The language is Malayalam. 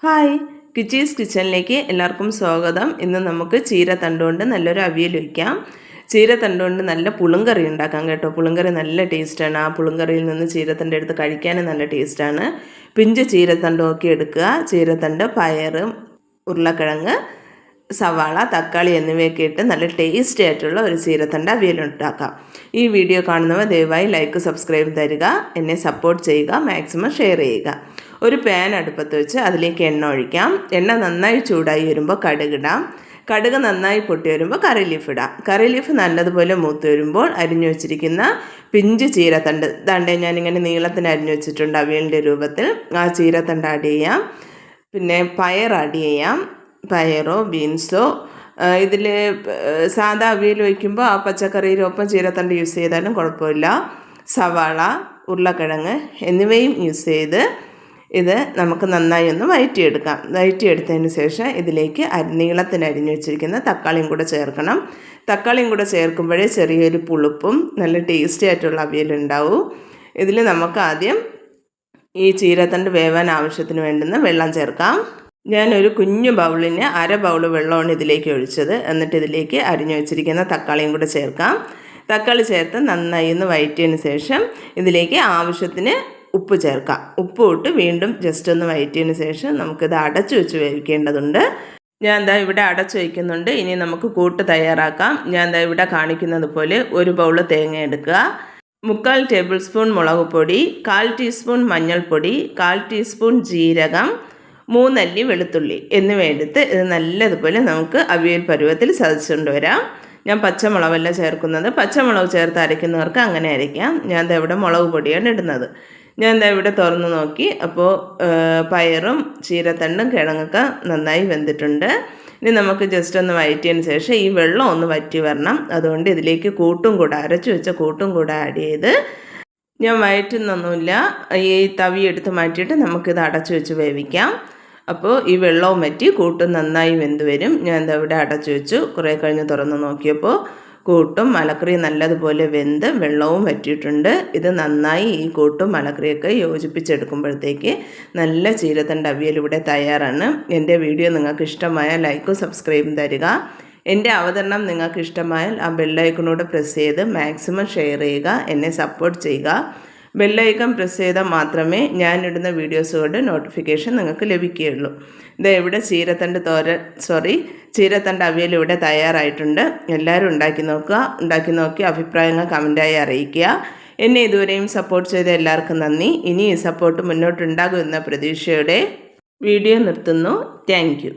ഹായ്, കിച്ചീസ് കിച്ചണിലേക്ക് എല്ലാവർക്കും സ്വാഗതം. ഇന്ന് നമുക്ക് ചീരത്തണ്ട് കൊണ്ട് നല്ലൊരു അവിയൽ വയ്ക്കാം. ചീരത്തണ്ട് കൊണ്ട് നല്ല പുളിങ്കറി ഉണ്ടാക്കാം കേട്ടോ. പുളിങ്കറി നല്ല ടേസ്റ്റാണ്. ആ പുളിങ്കറിയിൽ നിന്ന് ചീരത്തണ്ട് എടുത്ത് കഴിക്കാനും നല്ല ടേസ്റ്റാണ്. പിഞ്ച് ചീരത്തണ്ട് നോക്കി എടുക്കുക. ചീരത്തണ്ട്, പയർ, ഉരുളക്കിഴങ്ങ്, സവാള, തക്കാളി എന്നിവയൊക്കെ ഇട്ട് നല്ല ടേസ്റ്റി ആയിട്ടുള്ള ഒരു ചീരത്തണ്ട് അവിയൽ ഉണ്ടാക്കാം. ഈ വീഡിയോ കാണുന്നവർ ദയവായി ലൈക്ക്, സബ്സ്ക്രൈബ് തരിക. എന്നെ സപ്പോർട്ട് ചെയ്യുക, മാക്സിമം ഷെയർ ചെയ്യുക. ഒരു പാൻ അടുപ്പത്ത് വെച്ച് അതിലേക്ക് എണ്ണ ഒഴിക്കാം. എണ്ണ നന്നായി ചൂടായി വരുമ്പോൾ കടുകിടാം. കടുക് നന്നായി പൊട്ടി വരുമ്പോൾ കറി ലീഫ് ഇടാം. കറി ലീഫ് നല്ലതുപോലെ മൂത്ത് വരുമ്പോൾ അരിഞ്ഞു വെച്ചിരിക്കുന്ന പിഞ്ച് ചീരത്തണ്ട്, ദാണ്ടേ ഞാനിങ്ങനെ നീളത്തിന് അരിഞ്ഞു വെച്ചിട്ടുണ്ട് അവിയലിൻ്റെ രൂപത്തിൽ. ആ ചീരത്തണ്ട് ആഡ് ചെയ്യാം. പിന്നെ പയർ ആഡ് ചെയ്യാം. പയറോ ബീൻസോ, ഇതിൽ സാധാ അവിയൽ വയ്ക്കുമ്പോൾ ആ പച്ചക്കറിയിലൊപ്പം ചീരത്തണ്ട് യൂസ് ചെയ്താലും കുഴപ്പമില്ല. സവാള, ഉരുളക്കിഴങ്ങ് എന്നിവയും യൂസ് ചെയ്ത് ഇത് നമുക്ക് നന്നായി ഒന്ന് വഴറ്റിയെടുക്കാം. വഴറ്റിയെടുത്തതിന് ശേഷം ഇതിലേക്ക് നീളത്തിന് അരിഞ്ഞു വെച്ചിരിക്കുന്ന തക്കാളിയും കൂടെ ചേർക്കണം. തക്കാളിയും കൂടെ ചേർക്കുമ്പോഴേ ചെറിയൊരു പുളിപ്പും നല്ല ടേസ്റ്റി ആയിട്ടുള്ള അവിയലുണ്ടാവും. ഇതിൽ നമുക്ക് ആദ്യം ഈ ചീരത്തണ്ട് വേവാൻ ആവശ്യത്തിന് വേണ്ടുന്ന വെള്ളം ചേർക്കാം. ഞാനൊരു കുഞ്ഞു ബൗളിന് 1/2 ബൗൾ വെള്ളമാണ് ഇതിലേക്ക് ഒഴിച്ചത്. എന്നിട്ട് ഇതിലേക്ക് അരിഞ്ഞു വെച്ചിരിക്കുന്ന തക്കാളിയും കൂടെ ചേർക്കാം. തക്കാളി ചേർത്ത് നന്നായി ഒന്ന് വഴറ്റിയതിന് ശേഷം ഇതിലേക്ക് ആവശ്യത്തിന് ഉപ്പ് ചേർക്കാം. ഉപ്പ് ഇട്ട് വീണ്ടും ജസ്റ്റ് ഒന്ന് വഴറ്റിയതിന് ശേഷം നമുക്കിത് അടച്ചു വെച്ച് വേവിക്കേണ്ടതുണ്ട്. ഞാൻ ഇവിടെ അടച്ചു വയ്ക്കുന്നുണ്ട്. ഇനി നമുക്ക് കൂട്ട് തയ്യാറാക്കാം. ഞാൻ ഇവിടെ കാണിക്കുന്നത് പോലെ 1 ബൗൾ തേങ്ങ എടുക്കുക, 3/4 ടേബിൾ സ്പൂൺ മുളക് പൊടി, 1/4 ടീസ്പൂൺ മഞ്ഞൾപ്പൊടി, 1/4 ടീസ്പൂൺ ജീരകം, 3 അല്ലി വെളുത്തുള്ളി എന്നിവ എടുത്ത് ഇത് നല്ലതുപോലെ നമുക്ക് അവിയൽ പരുവത്തിൽ ചതച്ചുകൊണ്ട് വരാം. ഞാൻ പച്ചമുളകല്ല ചേർക്കുന്നത്. പച്ചമുളക് ചേർത്ത് അരയ്ക്കുന്നവർക്ക് അങ്ങനെ അരയ്ക്കാം. ഞാൻ ഇവിടെ മുളക് പൊടിയാണ് ഇടുന്നത്. ഞാൻ ഇവിടെ തുറന്ന് നോക്കി. അപ്പോൾ പയറും ചീരത്തണ്ടും കിഴങ്ങൊക്കെ നന്നായി വെന്തിട്ടുണ്ട്. ഇനി നമുക്ക് ജസ്റ്റ് ഒന്ന് വഴറ്റിയതിന് ശേഷം ഈ വെള്ളം ഒന്ന് വറ്റി വരണം. അതുകൊണ്ട് ഇതിലേക്ക് കൂട്ടും കൂടെ അരച്ചു വെച്ച കൂട്ടും കൂടെ ആഡ് ചെയ്ത്, ഞാൻ വഴറ്റുന്നൊന്നുമില്ല, ഈ തവി എടുത്ത് മാറ്റിയിട്ട് നമുക്കിത് അടച്ചു വെച്ച് വേവിക്കാം. അപ്പോൾ ഈ വെള്ളവും വറ്റി കൂട്ടും നന്നായി വെന്ത് വരും. ഞാൻ ഇവിടെ അടച്ചു വെച്ചു. കുറേ കഴിഞ്ഞ് തുറന്ന് നോക്കിയപ്പോൾ കൂട്ടും മലക്കറിയും നല്ലതുപോലെ വെന്ത് വെള്ളവും വറ്റിയിട്ടുണ്ട്. ഇത് നന്നായി ഈ കൂട്ടും മലക്കറിയൊക്കെ യോജിപ്പിച്ചെടുക്കുമ്പോഴത്തേക്ക് നല്ല ചീരത്തണ്ട് അവിയൽ ഇവിടെ തയ്യാറാണ്. എൻ്റെ വീഡിയോ നിങ്ങൾക്ക് ഇഷ്ടമായാൽ ലൈക്കും സബ്സ്ക്രൈബും തരിക. എൻ്റെ അവതരണം നിങ്ങൾക്ക് ഇഷ്ടമായാൽ ആ ബെല്ലൈക്കണോട് പ്രസ് ചെയ്ത് മാക്സിമം ഷെയർ ചെയ്യുക. എന്നെ സപ്പോർട്ട് ചെയ്യുക. ബെല്ലൈക്കൺ പ്രസ് ചെയ്താൽ മാത്രമേ ഞാനിടുന്ന വീഡിയോസുകളുടെ നോട്ടിഫിക്കേഷൻ നിങ്ങൾക്ക് ലഭിക്കുകയുള്ളൂ. ഇവിടെ ചീരത്തണ്ട് അവിയൽ ഇവിടെ തയ്യാറായിട്ടുണ്ട്. എല്ലാവരും ഉണ്ടാക്കി നോക്കി അഭിപ്രായങ്ങൾ കമൻറ്റായി അറിയിക്കുക. എന്നെ ഇതുവരെയും സപ്പോർട്ട് ചെയ്ത എല്ലാവർക്കും നന്ദി. ഇനി ഈ സപ്പോർട്ട് മുന്നോട്ടുണ്ടാകുമെന്ന പ്രതീക്ഷയോടെ വീഡിയോ നിർത്തുന്നു. Thank you.